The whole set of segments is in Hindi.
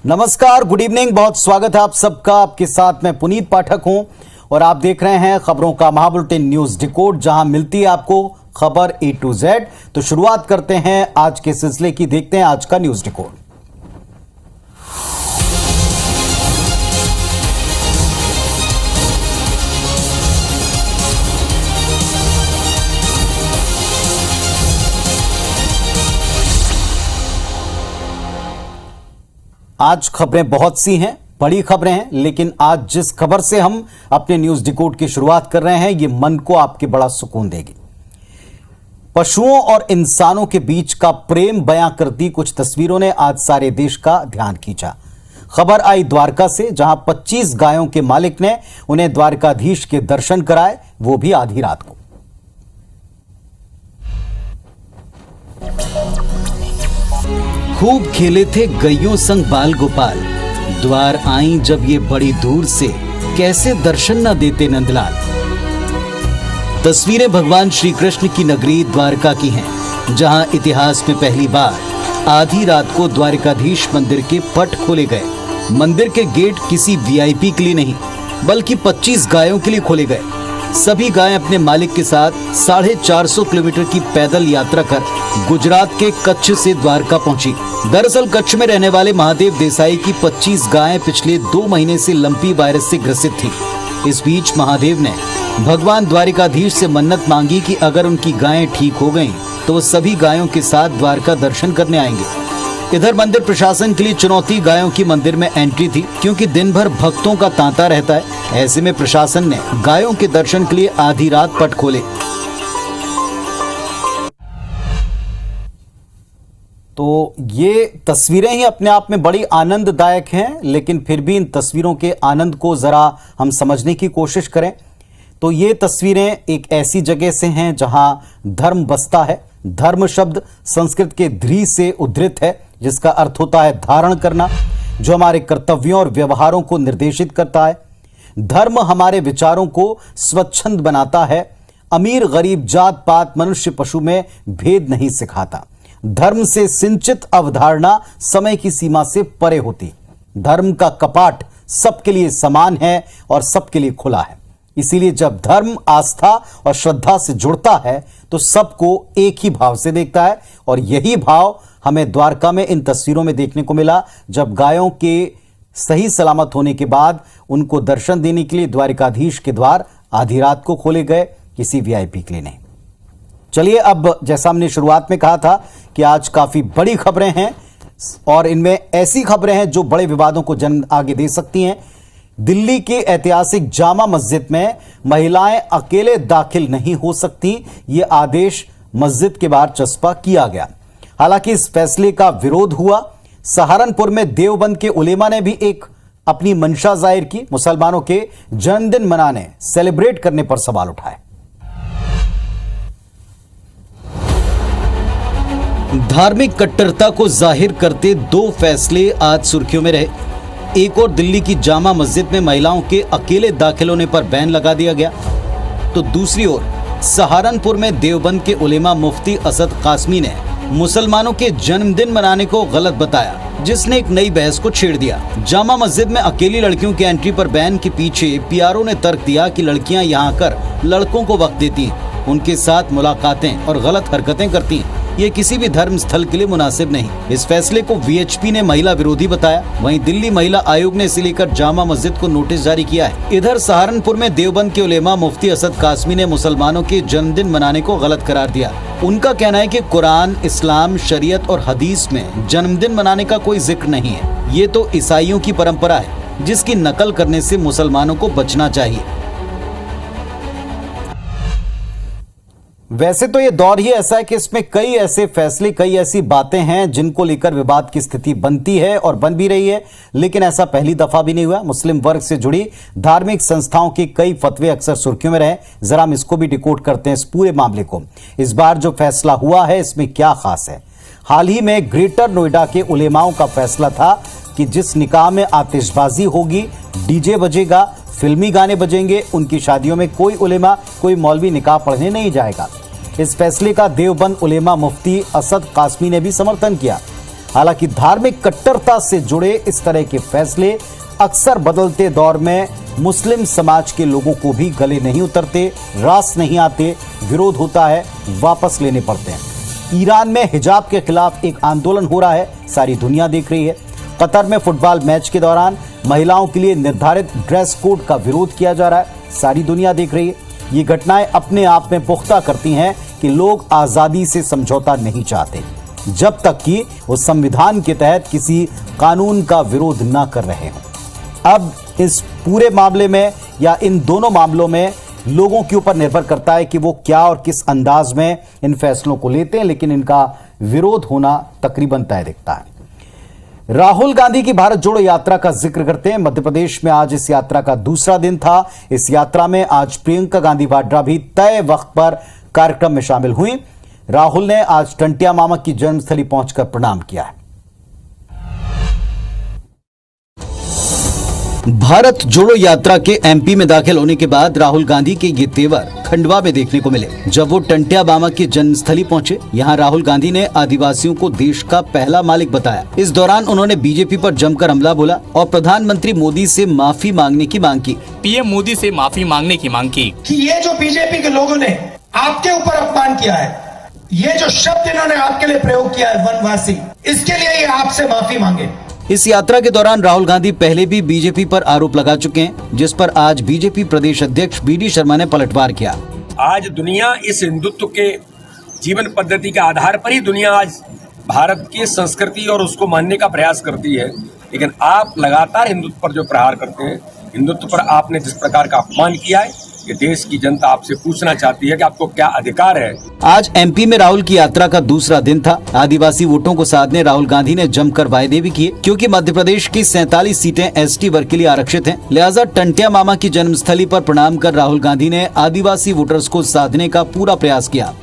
नमस्कार, गुड इवनिंग। बहुत स्वागत है आप सबका। आपके साथ मैं पुनीत पाठक हूं और आप देख रहे हैं खबरों का महाबुलेटिन न्यूज डिकोड, जहां मिलती है आपको खबर A to Z। तो शुरुआत करते हैं आज के सिलसिले की। देखते हैं आज का न्यूज डिकोड। आज खबरें बहुत सी हैं, बड़ी खबरें हैं, लेकिन आज जिस खबर से हम अपने न्यूज डिकोड की शुरुआत कर रहे हैं, ये मन को आपके बड़ा सुकून देगी। पशुओं और इंसानों के बीच का प्रेम बयां करती कुछ तस्वीरों ने आज सारे देश का ध्यान खींचा। खबर आई द्वारका से, जहां 25 गायों के मालिक ने उन्हें द्वारकाधीश के दर्शन कराए, वो भी आधी रात को। खूब खेले थे गैयों संग बाल गोपाल, द्वार आई जब ये बड़ी दूर से, कैसे दर्शन न देते नंदलाल। तस्वीरें भगवान श्री कृष्ण की नगरी द्वारका की हैं, जहां इतिहास में पहली बार आधी रात को द्वारकाधीश मंदिर के पट खोले गए। मंदिर के गेट किसी वीआईपी के लिए नहीं, बल्कि 25 गायों के लिए खोले गए। सभी गायें अपने मालिक के साथ 450 किलोमीटर की पैदल यात्रा कर गुजरात के कच्छ से द्वारका पहुंची। दरअसल कच्छ में रहने वाले महादेव देसाई की 25 गायें पिछले 2 महीने से लंपी वायरस से ग्रसित थी। इस बीच महादेव ने भगवान द्वारिकाधीश से मन्नत मांगी कि अगर उनकी गायें ठीक हो गईं, तो वो सभी गायों के साथ द्वारका दर्शन करने आएंगे। इधर मंदिर प्रशासन के लिए चुनौती गायों की मंदिर में एंट्री थी, क्योंकि दिन भर भक्तों का तांता रहता है। ऐसे में प्रशासन ने गायों के दर्शन के लिए आधी रात पट खोले। तो ये तस्वीरें ही अपने आप में बड़ी आनंददायक हैं, लेकिन फिर भी इन तस्वीरों के आनंद को जरा हम समझने की कोशिश करें तो ये तस्वीरें एक ऐसी जगह से हैं जहां धर्म बसता है। धर्म शब्द संस्कृत के ध्री से उद्धृत है, जिसका अर्थ होता है धारण करना, जो हमारे कर्तव्यों और व्यवहारों को निर्देशित करता है। धर्म हमारे विचारों को स्वच्छंद बनाता है। अमीर गरीब जात पात मनुष्य पशु में भेद नहीं सिखाता। धर्म से सिंचित अवधारणा समय की सीमा से परे होती। धर्म का कपाट सबके लिए समान है और सबके लिए खुला है। इसीलिए जब धर्म आस्था और श्रद्धा से जुड़ता है तो सबको एक ही भाव से देखता है, और यही भाव हमें द्वारका में इन तस्वीरों में देखने को मिला, जब गायों के सही सलामत होने के बाद उनको दर्शन देने के लिए द्वारिकाधीश के द्वार आधी रात को खोले गए, किसी वीआईपी के लिए नहीं। चलिए, अब जैसा हमने शुरुआत में कहा था कि आज काफी बड़ी खबरें हैं, और इनमें ऐसी खबरें हैं जो बड़े विवादों को जन्म आगे दे सकती हैं। दिल्ली के ऐतिहासिक जामा मस्जिद में महिलाएं अकेले दाखिल नहीं हो सकती, ये आदेश मस्जिद के बाहर चस्पा किया गया। हालांकि इस फैसले का विरोध हुआ। सहारनपुर में देवबंद के उलेमा ने भी एक अपनी मंशा जाहिर की। मुसलमानों के जन्मदिन मनाने, सेलिब्रेट करने पर सवाल उठाए। धार्मिक कट्टरता को जाहिर करते 2 फैसले आज सुर्खियों में रहे। एक और दिल्ली की जामा मस्जिद में महिलाओं के अकेले दाखिल होने पर बैन लगा दिया गया, तो दूसरी ओर सहारनपुर में देवबंद के उलेमा मुफ्ती असद कासमी ने मुसलमानों के जन्मदिन मनाने को गलत बताया, जिसने एक नई बहस को छेड़ दिया। जामा मस्जिद में अकेली लड़कियों की एंट्री पर बैन के पीछे पीआरओ ने तर्क दिया कि लड़कियां यहां आकर लड़कों को वक्त देती हैं, उनके साथ मुलाकातें और गलत हरकतें करती हैं। ये किसी भी धर्म स्थल के लिए मुनासिब नहीं। इस फैसले को वीएचपी ने महिला विरोधी बताया। वहीं दिल्ली महिला आयोग ने इसे लेकर जामा मस्जिद को नोटिस जारी किया है। इधर सहारनपुर में देवबंद के उलेमा मुफ्ती असद कासमी ने मुसलमानों के जन्मदिन मनाने को गलत करार दिया। उनका कहना है कि कुरान, इस्लाम, शरीयत और हदीस में जन्मदिन मनाने का कोई जिक्र नहीं है। ये तो ईसाइयों की परंपरा है, जिसकी नकल करने से मुसलमानों को बचना चाहिए। वैसे तो ये दौर ही ऐसा है कि इसमें कई ऐसे फैसले, कई ऐसी बातें हैं जिनको लेकर विवाद की स्थिति बनती है और बन भी रही है, लेकिन ऐसा पहली दफा भी नहीं हुआ। मुस्लिम वर्ग से जुड़ी धार्मिक संस्थाओं के कई फतवे अक्सर सुर्खियों में रहे। जरा हम इसको भी डिकोड करते हैं, इस पूरे मामले को। इस बार जो फैसला हुआ है, इसमें क्या खास है? हाल ही में ग्रेटर नोएडा के उलेमाओं का फैसला था कि जिस निकाह में आतिशबाजी होगी, डीजे बजेगा, फिल्मी गाने बजेंगे, उनकी शादियों में कोई उलेमा, कोई मौलवी निकाह पढ़ने नहीं जाएगा। इस फैसले का देवबंद उलेमा मुफ्ती असद कासमी ने भी समर्थन किया। हालांकि धार्मिक कट्टरता से जुड़े इस तरह के फैसले अक्सर बदलते दौर में मुस्लिम समाज के लोगों को भी गले नहीं उतरते, रास नहीं आते, विरोध होता है, वापस लेने पड़ते हैं। ईरान में हिजाब के खिलाफ एक आंदोलन हो रहा है, सारी दुनिया देख रही है। कतर में फुटबॉल मैच के दौरान महिलाओं के लिए निर्धारित ड्रेस कोड का विरोध किया जा रहा है, सारी दुनिया देख रही है। ये घटनाएं अपने आप में पुख्ता करती हैं कि लोग आजादी से समझौता नहीं चाहते, जब तक कि वो संविधान के तहत किसी कानून का विरोध ना कर रहे हों। अब इस पूरे मामले में या इन दोनों मामलों में लोगों के ऊपर निर्भर करता है कि वो क्या और किस अंदाज में इन फैसलों को लेते हैं, लेकिन इनका विरोध होना तकरीबन तय दिखता है। राहुल गांधी की भारत जोड़ो यात्रा का जिक्र करते हैं। मध्य प्रदेश में आज इस यात्रा का दूसरा दिन था। इस यात्रा में आज प्रियंका गांधी वाड्रा भी तय वक्त पर कार्यक्रम में शामिल हुई। राहुल ने आज टंटिया मामा की जन्मस्थली पहुंचकर प्रणाम किया है। भारत जोड़ो यात्रा के एमपी में दाखिल होने के बाद राहुल गांधी के ये तेवर खंडवा में देखने को मिले। जब वो टंटिया मामा की जन्मस्थली पहुंचे, यहाँ राहुल गांधी ने आदिवासियों को देश का पहला मालिक बताया। इस दौरान उन्होंने बीजेपी पर जमकर हमला बोला और प्रधानमंत्री मोदी से माफी मांगने की मांग की। पीएम मोदी से माफी मांगने की मांग की कि ये जो बीजेपी के लोगों ने आपके ऊपर अपमान किया है, ये जो शब्द इन्होंने आपके लिए प्रयोग किया है वनवासी, इसके लिए ये आपसे माफी मांगे। इस यात्रा के दौरान राहुल गांधी पहले भी बीजेपी पर आरोप लगा चुके हैं, जिस पर आज बीजेपी प्रदेश अध्यक्ष बीडी शर्मा ने पलटवार किया। आज दुनिया इस हिंदुत्व के जीवन पद्धति के आधार पर ही दुनिया आज भारत की संस्कृति और उसको मानने का प्रयास करती है, लेकिन आप लगातार हिंदुत्व पर जो प्रहार करते हैं, हिंदुत्व पर आपने जिस प्रकार का अपमान किया है, ये देश की जनता आपसे पूछना चाहती है कि आपको क्या अधिकार है। आज एमपी में राहुल की यात्रा का दूसरा दिन था। आदिवासी वोटों को साधने राहुल गांधी ने जमकर वायदे भी किए, क्योंकि मध्य प्रदेश की 47 सीटें एसटी वर्ग के लिए आरक्षित हैं। लिहाजा टंटिया मामा की जन्मस्थली पर प्रणाम कर राहुल गांधी ने आदिवासी वोटर्स को साधने का पूरा प्रयास किया।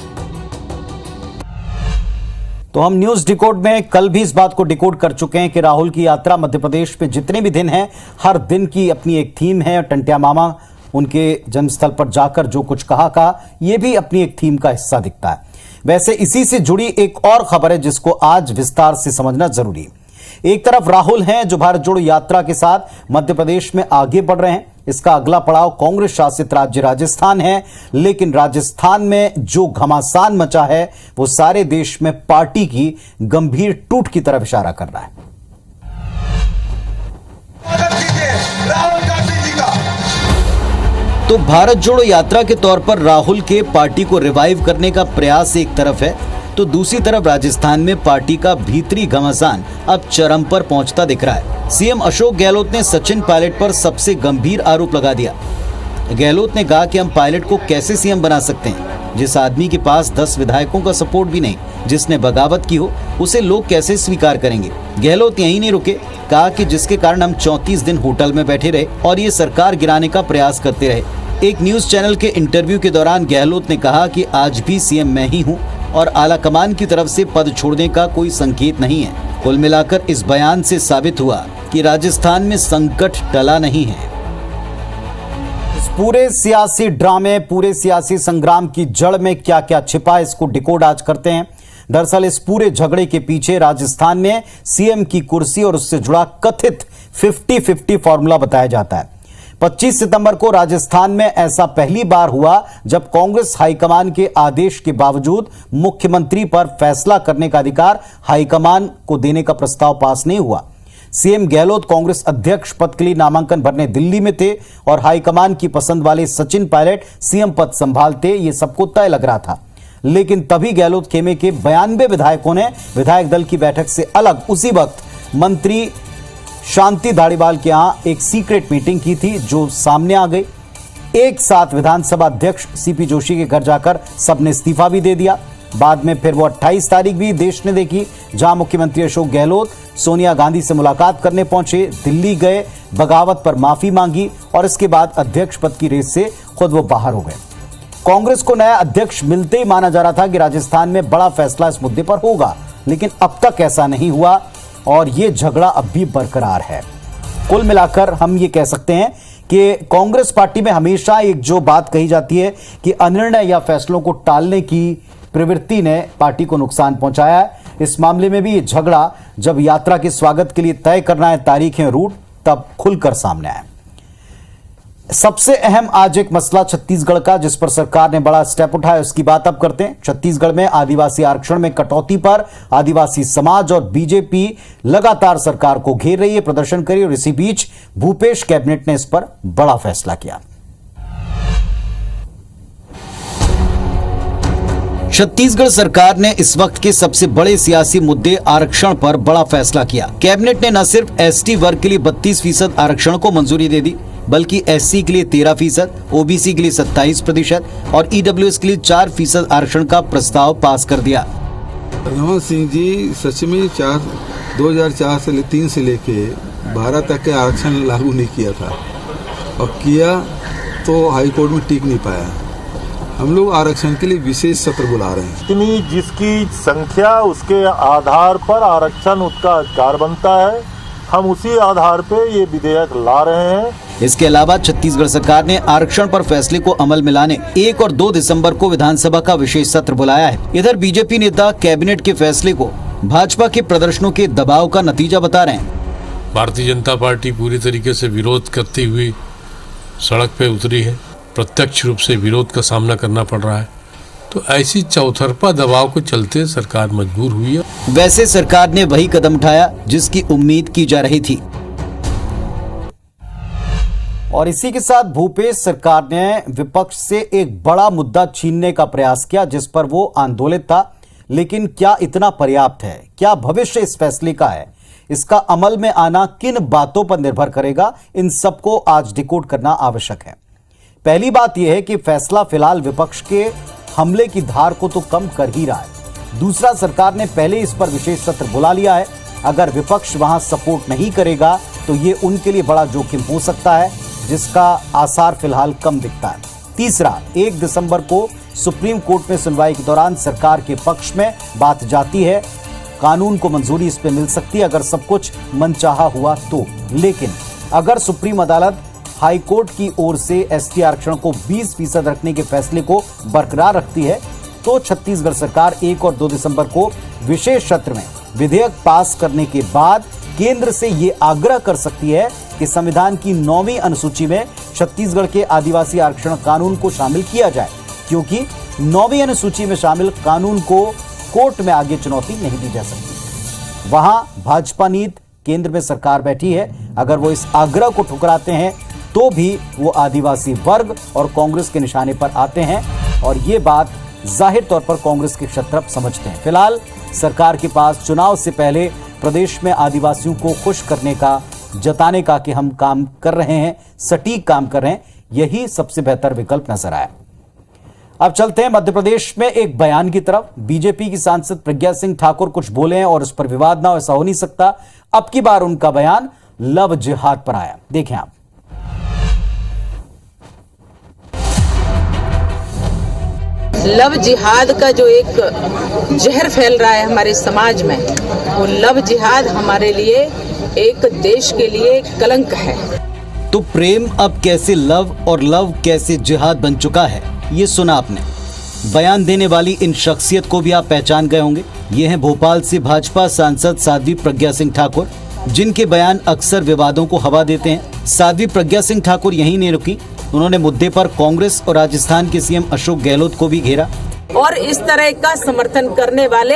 तो हम न्यूज डिकोड में कल भी इस बात को डिकोड कर चुके हैं कि राहुल की यात्रा मध्य प्रदेश में जितने भी दिन हैं, हर दिन की अपनी एक थीम है। टंटिया मामा उनके जन्मस्थल पर जाकर जो कुछ कहा, यह भी अपनी एक थीम का हिस्सा दिखता है। वैसे इसी से जुड़ी एक और खबर है जिसको आज विस्तार से समझना जरूरी है। एक तरफ राहुल हैं जो भारत जोड़ो यात्रा के साथ मध्य प्रदेश में आगे बढ़ रहे हैं। इसका अगला पड़ाव कांग्रेस शासित राज्य राजस्थान है, लेकिन राजस्थान में जो घमासान मचा है वो सारे देश में पार्टी की गंभीर टूट की तरफ इशारा कर रहा है। तो भारत जोड़ो यात्रा के तौर पर राहुल के पार्टी को रिवाइव करने का प्रयास एक तरफ है, तो दूसरी तरफ राजस्थान में पार्टी का भीतरी घमासान अब चरम पर पहुंचता दिख रहा है। सीएम अशोक गहलोत ने सचिन पायलट पर सबसे गंभीर आरोप लगा दिया। गहलोत ने कहा कि हम पायलट को कैसे सीएम बना सकते हैं, जिस आदमी के पास 10 विधायकों का सपोर्ट भी नहीं, जिसने बगावत की हो, उसे लोग कैसे स्वीकार करेंगे। गहलोत यहीं नहीं रुके, कहा कि जिसके कारण हम 34 दिन होटल में बैठे रहे और ये सरकार गिराने का प्रयास करते रहे। एक न्यूज चैनल के इंटरव्यू के दौरान गहलोत ने कहा कि आज भी सीएम मैं ही हूं और आलाकमान की तरफ से पद छोड़ने का कोई संकेत नहीं है। कुल मिलाकर इस बयान से साबित हुआ कि राजस्थान में संकट टला नहीं है। इस पूरे सियासी ड्रामे, पूरे सियासी संग्राम की जड़ में क्या क्या छिपा है, इसको डिकोड आज करते हैं। दरअसल इस पूरे झगड़े के पीछे राजस्थान में सीएम की कुर्सी और उससे जुड़ा कथित 50-50 फॉर्मूला बताया जाता है। 25 सितंबर को राजस्थान में ऐसा पहली बार हुआ जब कांग्रेस हाईकमान के आदेश के बावजूद मुख्यमंत्री पर फैसला करने का अधिकार हाईकमान को देने का प्रस्ताव पास नहीं हुआ। सीएम गहलोत कांग्रेस अध्यक्ष पद के लिए नामांकन भरने दिल्ली में थे और हाईकमान की पसंद वाले सचिन पायलट सीएम पद संभालते, ये सबको तय लग रहा था। लेकिन तभी गहलोत खेमे के 92 विधायकों ने विधायक दल की बैठक से अलग उसी वक्त मंत्री शांति धारीवाल के यहां एक सीक्रेट मीटिंग की थी, जो सामने आ गई। एक साथ विधानसभा अध्यक्ष सीपी जोशी के घर जाकर सबने इस्तीफा भी दे दिया। बाद में फिर वो 28 तारीख भी देश ने देखी, जहां मुख्यमंत्री अशोक गहलोत सोनिया गांधी से मुलाकात करने पहुंचे, दिल्ली गए, बगावत पर माफी मांगी और इसके बाद अध्यक्ष पद की रेस से खुद वो बाहर हो गए। कांग्रेस को नया अध्यक्ष मिलते ही माना जा रहा था कि राजस्थान में बड़ा फैसला इस मुद्दे पर होगा, लेकिन अब तक ऐसा नहीं हुआ और ये झगड़ा अब भी बरकरार है। कुल मिलाकर हम ये कह सकते हैं कि कांग्रेस पार्टी में हमेशा एक जो बात कही जाती है कि अनिर्णय या फैसलों को टालने की प्रवृत्ति ने पार्टी को नुकसान पहुंचाया है। इस मामले में भी ये झगड़ा जब यात्रा के स्वागत के लिए तय करना है तारीखें, रूट, तब खुलकर सामने आए। सबसे अहम आज एक मसला छत्तीसगढ़ का, जिस पर सरकार ने बड़ा स्टेप उठाया, उसकी बात अब करते हैं। छत्तीसगढ़ में आदिवासी आरक्षण में कटौती पर आदिवासी समाज और बीजेपी लगातार सरकार को घेर रही है, प्रदर्शन करी, और इसी बीच भूपेश कैबिनेट ने इस पर बड़ा फैसला किया। छत्तीसगढ़ सरकार ने इस वक्त के सबसे बड़े सियासी मुद्दे आरक्षण पर बड़ा फैसला किया। कैबिनेट ने न सिर्फ एसटी वर्ग के लिए 32% आरक्षण को मंजूरी दे दी, बल्कि एससी के लिए 13%, ओबीसी के लिए 27% और ईडब्ल्यूएस के लिए 4% आरक्षण का प्रस्ताव पास कर दिया। रमन सिंह जी सच में 2004 से 3 से लेके 12 तक के आरक्षण लागू नहीं किया था, और किया तो हाईकोर्ट में टिक नहीं पाया। हम लोग आरक्षण के लिए विशेष सत्र बुला रहे हैं। इतनी जिसकी संख्या उसके आधार पर आरक्षण उसका अधिकार बनता है, हम उसी आधार पे ये विधेयक ला रहे हैं। इसके अलावा छत्तीसगढ़ सरकार ने आरक्षण पर फैसले को अमल में लाने 1 और 2 दिसंबर को विधानसभा का विशेष सत्र बुलाया है। इधर बीजेपी नेता कैबिनेट के फैसले को भाजपा के प्रदर्शनों के दबाव का नतीजा बता रहे हैं। भारतीय जनता पार्टी पूरी तरीके से विरोध करती हुई सड़क पे उतरी है, प्रत्यक्ष रूप से विरोध का सामना करना पड़ रहा है, तो ऐसी चौतरफा दबाव को चलते सरकार मजबूर हुई है। वैसे सरकार ने वही कदम उठाया जिसकी उम्मीद की जा रही थी, और इसी के साथ भूपेश सरकार ने विपक्ष से एक बड़ा मुद्दा छीनने का प्रयास किया, जिस पर वो आंदोलित था। लेकिन क्या इतना पर्याप्त है? क्या भविष्य इस फैसले का है? इसका अमल में आना किन बातों पर निर्भर करेगा? इन सबको आज डिकोड करना आवश्यक है। पहली बात यह है कि फैसला फिलहाल विपक्ष के हमले की धार को तो कम कर ही रहा है। दूसरा, सरकार ने पहले इस पर विशेष सत्र बुला लिया है। अगर विपक्ष वहां सपोर्ट नहीं करेगा तो ये उनके लिए बड़ा जोखिम हो सकता है, जिसका आसार फिलहाल कम दिखता है। तीसरा, 1 दिसंबर को सुप्रीम कोर्ट में सुनवाई के दौरान सरकार के पक्ष में बात जाती है, कानून को मंजूरी इस पर मिल सकती है अगर सब कुछ मनचाहा हुआ तो। लेकिन अगर सुप्रीम अदालत हाईकोर्ट की ओर से एसटी आरक्षण को 20% रखने के फैसले को बरकरार रखती है, तो छत्तीसगढ़ सरकार 1 और 2 दिसंबर को विशेष सत्र में विधेयक पास करने के बाद केंद्र से ये आग्रह कर सकती है कि संविधान की 9वीं अनुसूची में छत्तीसगढ़ के आदिवासी आरक्षण कानून को शामिल किया जाए, क्योंकि 9वीं अनुसूची में शामिल कानून को कोर्ट में आगे चुनौती नहीं दी जा सकती। वहां भाजपा नीत केंद्र में सरकार बैठी है, अगर वो इस आग्रह को ठुकराते हैं तो भी वो आदिवासी वर्ग और कांग्रेस के निशाने पर आते हैं, और ये बात जाहिर तौर पर कांग्रेस के क्षत्रप समझते हैं। फिलहाल सरकार के पास चुनाव से पहले प्रदेश में आदिवासियों को खुश करने का, जताने का कि हम काम कर रहे हैं, सटीक काम कर रहे हैं, यही सबसे बेहतर विकल्प नजर आया। अब चलते हैं मध्य प्रदेश में एक बयान की तरफ। बीजेपी की सांसद प्रज्ञा सिंह ठाकुर कुछ बोले हैं और उस पर विवाद ना हो, ऐसा हो नहीं सकता। अब की बार उनका बयान लव जिहाद पर आया, देखें आप। लव जिहाद का जो एक जहर फैल रहा है हमारे समाज में, वो लव जिहाद हमारे लिए एक देश के लिए कलंक है। तो प्रेम अब कैसे लव और लव कैसे जिहाद बन चुका है, ये सुना आपने। बयान देने वाली इन शख्सियत को भी आप पहचान गए होंगे। ये हैं भोपाल से भाजपा सांसद साध्वी प्रज्ञा सिंह ठाकुर, जिनके बयान अक्सर विवादों को हवा देते हैं। साध्वी प्रज्ञा सिंह ठाकुर यहीं नहीं रुकी, उन्होंने मुद्दे पर कांग्रेस और राजस्थान के सीएम अशोक गहलोत को भी घेरा। और इस तरह का समर्थन करने वाले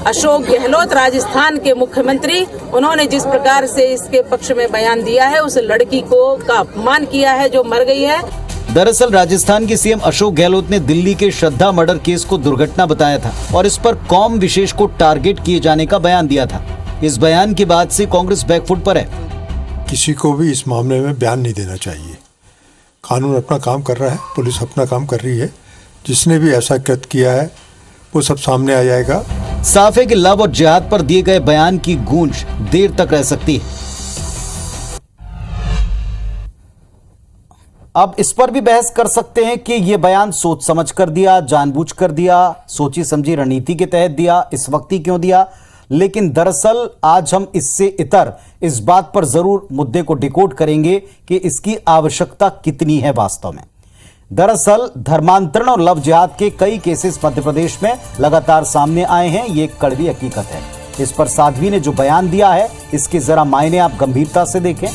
अशोक गहलोत, राजस्थान के मुख्यमंत्री, उन्होंने जिस प्रकार से इसके पक्ष में बयान दिया है, उस लड़की को का अपमान किया है जो मर गई है। दरअसल राजस्थान के सीएम अशोक गहलोत ने दिल्ली के श्रद्धा मर्डर केस को दुर्घटना बताया था और इस पर कौम विशेष को टारगेट किए जाने का बयान दिया था। इस बयान के बाद से कांग्रेस बैकफुट पर है। किसी को भी इस मामले में बयान नहीं देना चाहिए। कानून अपना काम कर रहा है, पुलिस अपना काम कर रही है। जिसने भी ऐसा कृत्य किया है वो सब सामने आ जाएगा। साफ है कि लव और जिहाद पर दिए गए बयान की गूंज देर तक रह सकती है। अब इस पर भी बहस कर सकते हैं कि यह बयान सोच समझ कर दिया, जानबूझ कर दिया, सोची समझी रणनीति के तहत दिया, इस वक्त ही क्यों दिया। लेकिन दरअसल आज हम इससे इतर इस बात पर जरूर मुद्दे को डिकोड करेंगे कि इसकी आवश्यकता कितनी है वास्तव में। दरअसल धर्मांतरण और लव जिहाद के कई केसेस मध्य प्रदेश में लगातार सामने आए हैं। ये एक कड़वी हकीकत है। इस पर साध्वी ने जो बयान दिया है, इसके जरा मायने आप गंभीरता से देखें।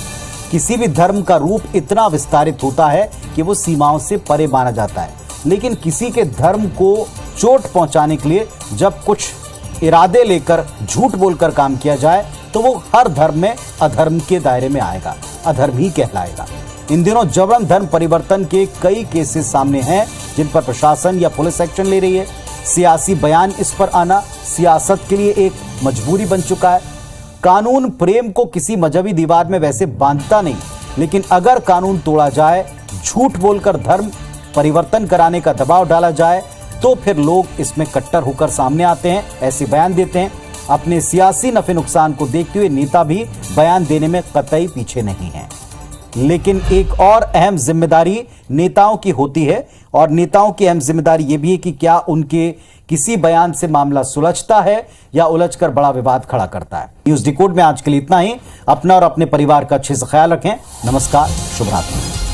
किसी भी धर्म का रूप इतना विस्तारित होता है कि वो सीमाओं से परे माना जाता है, लेकिन किसी के धर्म को चोट पहुंचाने के लिए जब कुछ इरादे लेकर झूठ बोलकर काम किया जाए तो वो हर धर्म में अधर्म के दायरे में आएगा, अधर्म ही कहलाएगा। इन दिनों जबरन धर्म परिवर्तन के कई केसेस सामने हैं जिन पर प्रशासन या पुलिस एक्शन ले रही है। सियासी बयान इस पर आना सियासत के लिए एक मजबूरी बन चुका है। कानून प्रेम को किसी मजहबी दीवार में वैसे बांधता नहीं, लेकिन अगर कानून तोड़ा जाए, झूठ बोलकर धर्म परिवर्तन कराने का दबाव डाला जाए तो फिर लोग इसमें कट्टर होकर सामने आते हैं, ऐसे बयान देते हैं। अपने सियासी नफे नुकसान को देखते हुए नेता भी बयान देने में कतई पीछे नहीं है। लेकिन एक और अहम जिम्मेदारी नेताओं की होती है, और नेताओं की अहम जिम्मेदारी यह भी है कि क्या उनके किसी बयान से मामला सुलझता है या उलझकर बड़ा विवाद खड़ा करता है। न्यूज़ डिकोड में आज के लिए इतना ही। अपना और अपने परिवार का अच्छे से ख्याल रखें। नमस्कार, शुभ रात्रि।